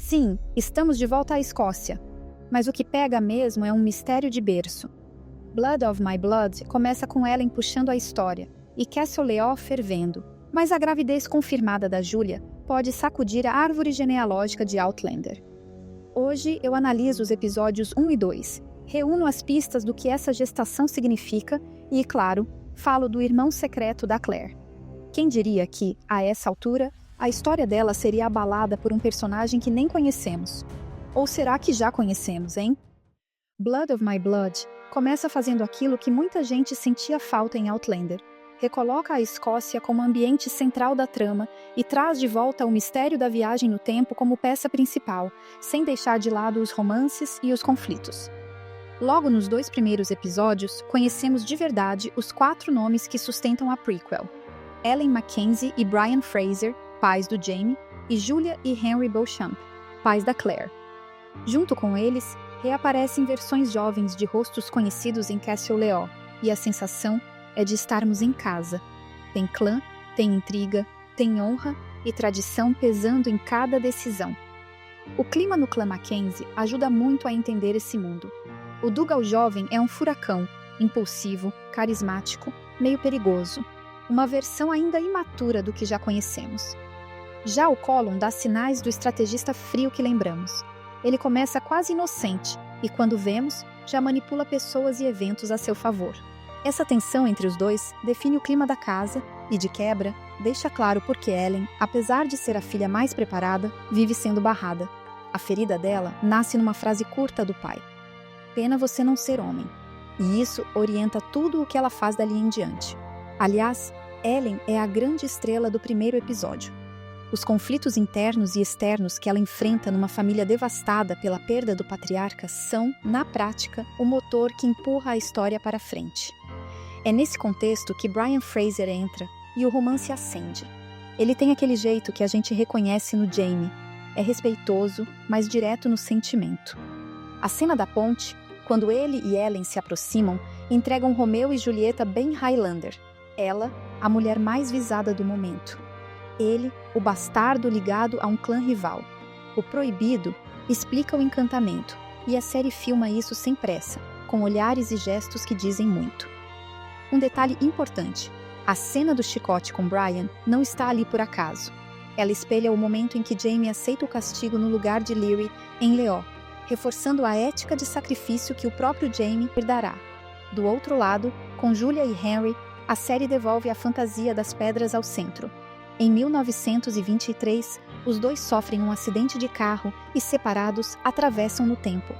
Sim, estamos de volta à Escócia. Mas o que pega mesmo é um mistério de berço. Blood of My Blood começa com Ellen puxando a história e Castle Leoch fervendo. Mas a gravidez confirmada da Julia pode sacudir a árvore genealógica de Outlander. Hoje eu analiso os episódios 1 e 2, reúno as pistas do que essa gestação significa e, claro, falo do irmão secreto da Claire. Quem diria que, a essa altura, a história dela seria abalada por um personagem que nem conhecemos? Ou será que já conhecemos, hein? Blood of My Blood começa fazendo aquilo que muita gente sentia falta em Outlander. Recoloca a Escócia como ambiente central da trama e traz de volta o mistério da viagem no tempo como peça principal, sem deixar de lado os romances e os conflitos. Logo nos 2 primeiros episódios, conhecemos de verdade os 4 nomes que sustentam a prequel: Ellen Mackenzie e Brian Fraser, pais do Jaime, e Julia e Henry Beauchamp, pais da Claire. Junto com eles, reaparecem versões jovens de rostos conhecidos em Castle Leoch, e a sensação é de estarmos em casa. Tem clã, tem intriga, tem honra e tradição pesando em cada decisão. O clima no clã Mackenzie ajuda muito a entender esse mundo. O Dougal jovem é um furacão, impulsivo, carismático, meio perigoso. Uma versão ainda imatura do que já conhecemos. Já o Colum dá sinais do estrategista frio que lembramos. Ele começa quase inocente e, quando vemos, já manipula pessoas e eventos a seu favor. Essa tensão entre os dois define o clima da casa e, de quebra, deixa claro por que Ellen, apesar de ser a filha mais preparada, vive sendo barrada. A ferida dela nasce numa frase curta do pai: "Pena você não ser homem." E isso orienta tudo o que ela faz dali em diante. Aliás, Ellen é a grande estrela do primeiro episódio. Os conflitos internos e externos que ela enfrenta numa família devastada pela perda do patriarca são, na prática, o motor que empurra a história para frente. É nesse contexto que Brian Fraser entra e o romance acende. Ele tem aquele jeito que a gente reconhece no Jaime. É respeitoso, mas direto no sentimento. A cena da ponte, quando ele e Ellen se aproximam, entregam Romeu e Julieta bem Highlander. Ela, a mulher mais visada do momento. Ele, o bastardo ligado a um clã rival. O proibido explica o encantamento, e a série filma isso sem pressa, com olhares e gestos que dizem muito. Um detalhe importante: a cena do chicote com Brian não está ali por acaso. Ela espelha o momento em que Jaime aceita o castigo no lugar de Laery, em Leoch, reforçando a ética de sacrifício que o próprio Jaime herdará. Do outro lado, com Julia e Henry, a série devolve a fantasia das pedras ao centro. Em 1923, os dois sofrem um acidente de carro e, separados, atravessam no tempo.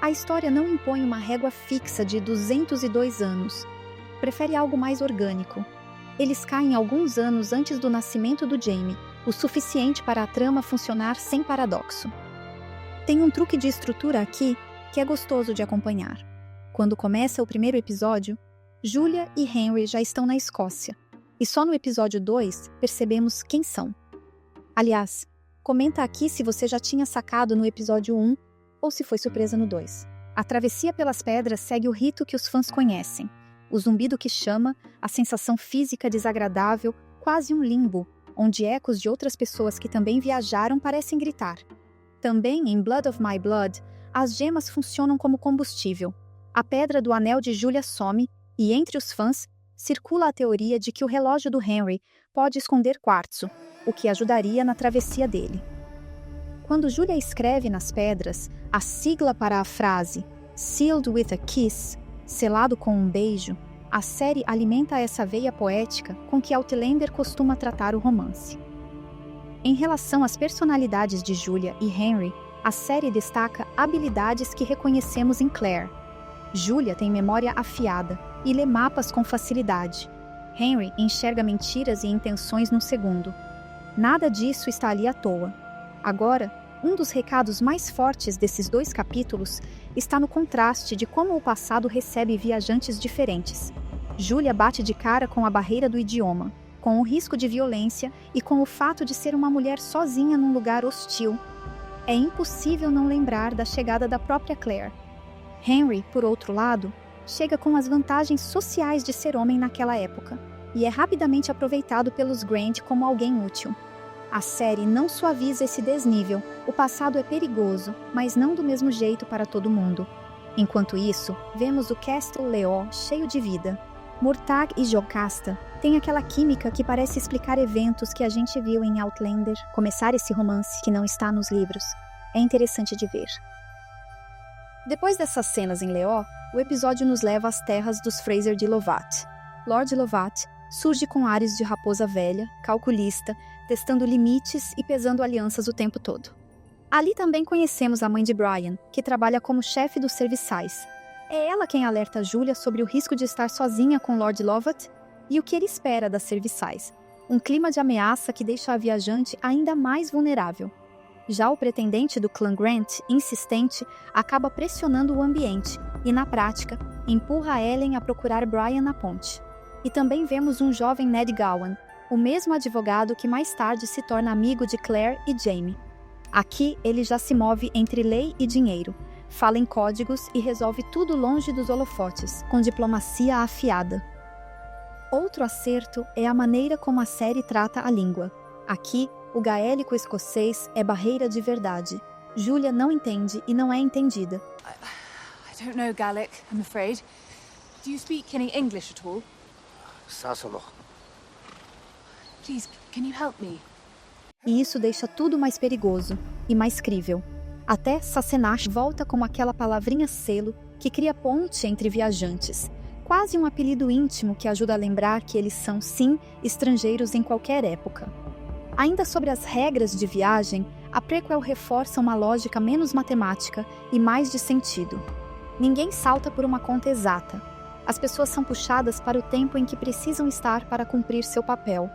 A história não impõe uma régua fixa de 202 anos. Prefere algo mais orgânico. Eles caem alguns anos antes do nascimento do Jaime, o suficiente para a trama funcionar sem paradoxo. Tem um truque de estrutura aqui que é gostoso de acompanhar. Quando começa o primeiro episódio, Julia e Henry já estão na Escócia. E só no episódio 2 percebemos quem são. Aliás, comenta aqui se você já tinha sacado no episódio 1 ou se foi surpresa no 2. A travessia pelas pedras segue o rito que os fãs conhecem. O zumbido que chama, a sensação física desagradável, quase um limbo, onde ecos de outras pessoas que também viajaram parecem gritar. Também em Blood of My Blood, as gemas funcionam como combustível. A pedra do anel de Julia some e, entre os fãs, circula a teoria de que o relógio do Henry pode esconder quartzo, o que ajudaria na travessia dele. Quando Julia escreve nas pedras a sigla para a frase "Sealed with a kiss", selado com um beijo, a série alimenta essa veia poética com que Outlander costuma tratar o romance. Em relação às personalidades de Julia e Henry, a série destaca habilidades que reconhecemos em Claire. Julia tem memória afiada e lê mapas com facilidade. Henry enxerga mentiras e intenções num segundo. Nada disso está ali à toa. Agora, um dos recados mais fortes desses 2 capítulos está no contraste de como o passado recebe viajantes diferentes. Julia bate de cara com a barreira do idioma, com o risco de violência e com o fato de ser uma mulher sozinha num lugar hostil. É impossível não lembrar da chegada da própria Claire. Henry, por outro lado, chega com as vantagens sociais de ser homem naquela época, e é rapidamente aproveitado pelos Grant como alguém útil. A série não suaviza esse desnível. O passado é perigoso, mas não do mesmo jeito para todo mundo. Enquanto isso, vemos o Castle Leó cheio de vida. Murtagh e Jocasta têm aquela química que parece explicar eventos que a gente viu em Outlander, começar esse romance que não está nos livros. É interessante de ver. Depois dessas cenas em Leó, o episódio nos leva às terras dos Fraser de Lovat. Lord Lovat surge com ares de raposa velha, calculista, testando limites e pesando alianças o tempo todo. Ali também conhecemos a mãe de Brian, que trabalha como chefe dos serviçais. É ela quem alerta Julia sobre o risco de estar sozinha com Lord Lovat e o que ele espera das serviçais. Um clima de ameaça que deixa a viajante ainda mais vulnerável. Já o pretendente do clã Grant, insistente, acaba pressionando o ambiente e, na prática, empurra Ellen a procurar Brian na ponte. E também vemos um jovem Ned Gowan, o mesmo advogado que mais tarde se torna amigo de Claire e Jaime. Aqui, ele já se move entre lei e dinheiro, fala em códigos e resolve tudo longe dos holofotes, com diplomacia afiada. Outro acerto é a maneira como a série trata a língua. Aqui, o gaélico escocês é barreira de verdade. Julia não entende e não é entendida. I don't know Gaelic, I'm afraid. Do you speak any English at all? Sassanach. Please, can you help me? E isso deixa tudo mais perigoso e mais crível. Até Sassenach volta como aquela palavrinha selo que cria ponte entre viajantes. Quase um apelido íntimo que ajuda a lembrar que eles são, sim, estrangeiros em qualquer época. Ainda sobre as regras de viagem, a prequel reforça uma lógica menos matemática e mais de sentido. Ninguém salta por uma conta exata. As pessoas são puxadas para o tempo em que precisam estar para cumprir seu papel.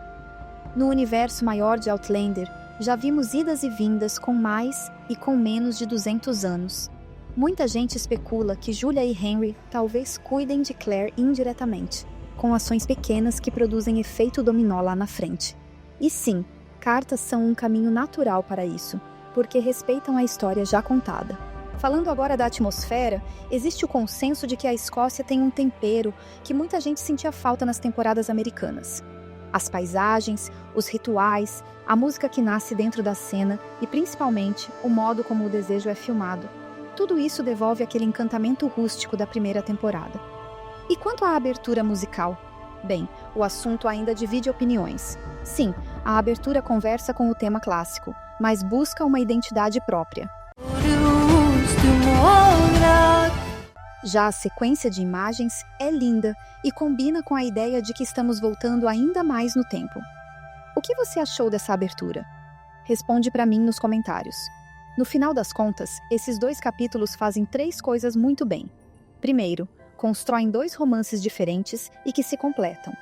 No universo maior de Outlander, já vimos idas e vindas com mais e com menos de 200 anos. Muita gente especula que Julia e Henry talvez cuidem de Claire indiretamente, com ações pequenas que produzem efeito dominó lá na frente. E sim, cartas são um caminho natural para isso, porque respeitam a história já contada. Falando agora da atmosfera, existe o consenso de que a Escócia tem um tempero que muita gente sentia falta nas temporadas americanas. As paisagens, os rituais, a música que nasce dentro da cena e, principalmente, o modo como o desejo é filmado. Tudo isso devolve aquele encantamento rústico da primeira temporada. E quanto à abertura musical? Bem, o assunto ainda divide opiniões. Sim, a abertura conversa com o tema clássico, mas busca uma identidade própria. Já a sequência de imagens é linda e combina com a ideia de que estamos voltando ainda mais no tempo. O que você achou dessa abertura? Responde para mim nos comentários. No final das contas, esses 2 capítulos fazem 3 coisas muito bem. Primeiro, constroem 2 romances diferentes e que se completam.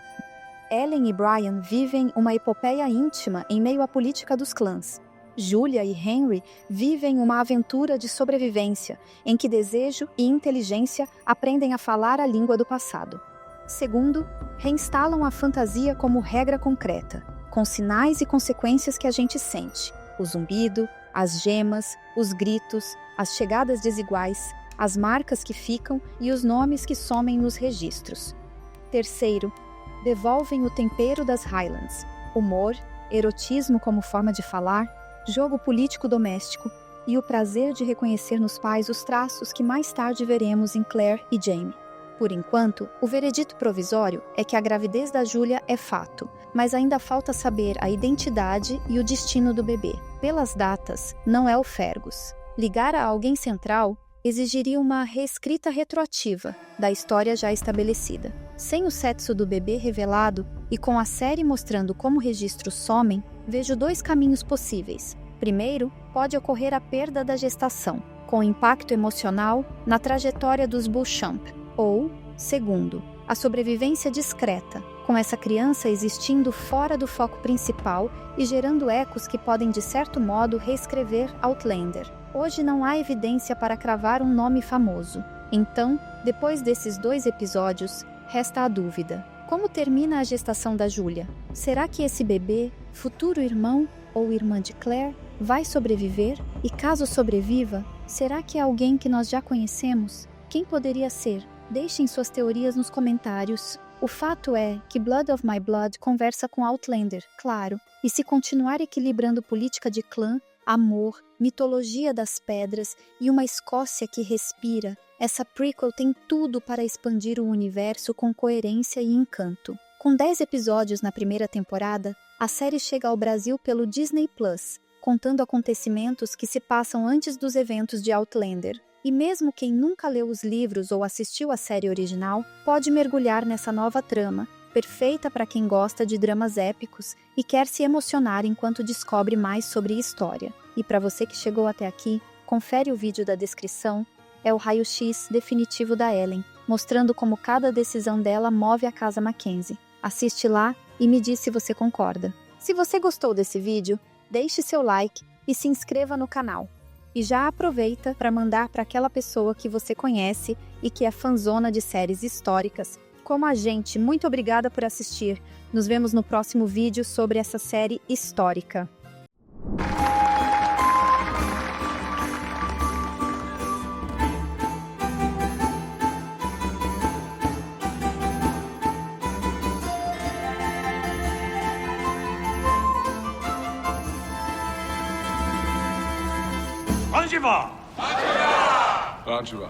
Ellen e Brian vivem uma epopeia íntima em meio à política dos clãs. Julia e Henry vivem uma aventura de sobrevivência, em que desejo e inteligência aprendem a falar a língua do passado. Segundo, reinstalam a fantasia como regra concreta, com sinais e consequências que a gente sente: o zumbido, as gemas, os gritos, as chegadas desiguais, as marcas que ficam e os nomes que somem nos registros. Terceiro, devolvem o tempero das Highlands, humor, erotismo como forma de falar, jogo político doméstico e o prazer de reconhecer nos pais os traços que mais tarde veremos em Claire e Jaime. Por enquanto, o veredito provisório é que a gravidez da Julia é fato, mas ainda falta saber a identidade e o destino do bebê. Pelas datas, não é o Fergus. Ligar a alguém central exigiria uma reescrita retroativa da história já estabelecida. Sem o sexo do bebê revelado e com a série mostrando como registros somem, vejo 2 caminhos possíveis. Primeiro, pode ocorrer a perda da gestação, com impacto emocional na trajetória dos Beauchamp. Ou, segundo, a sobrevivência discreta, com essa criança existindo fora do foco principal e gerando ecos que podem, de certo modo, reescrever Outlander. Hoje não há evidência para cravar um nome famoso. Então, depois desses 2 episódios, resta a dúvida. Como termina a gestação da Julia? Será que esse bebê, futuro irmão ou irmã de Claire, vai sobreviver? E caso sobreviva, será que é alguém que nós já conhecemos? Quem poderia ser? Deixem suas teorias nos comentários. O fato é que Blood of My Blood conversa com Outlander, claro, e se continuar equilibrando política de clã, amor, mitologia das pedras e uma Escócia que respira, essa prequel tem tudo para expandir o universo com coerência e encanto. Com 10 episódios na primeira temporada, a série chega ao Brasil pelo Disney Plus, contando acontecimentos que se passam antes dos eventos de Outlander. E mesmo quem nunca leu os livros ou assistiu à série original, pode mergulhar nessa nova trama, perfeita para quem gosta de dramas épicos e quer se emocionar enquanto descobre mais sobre a história. E para você que chegou até aqui, confere o vídeo da descrição, é o raio-x definitivo da Ellen, mostrando como cada decisão dela move a casa Mackenzie. Assiste lá e me diz se você concorda. Se você gostou desse vídeo, deixe seu like e se inscreva no canal. E já aproveita para mandar para aquela pessoa que você conhece e que é fanzona de séries históricas, como a gente. Muito obrigada por assistir. Nos vemos no próximo vídeo sobre essa série histórica. Anjiva! Anjiva!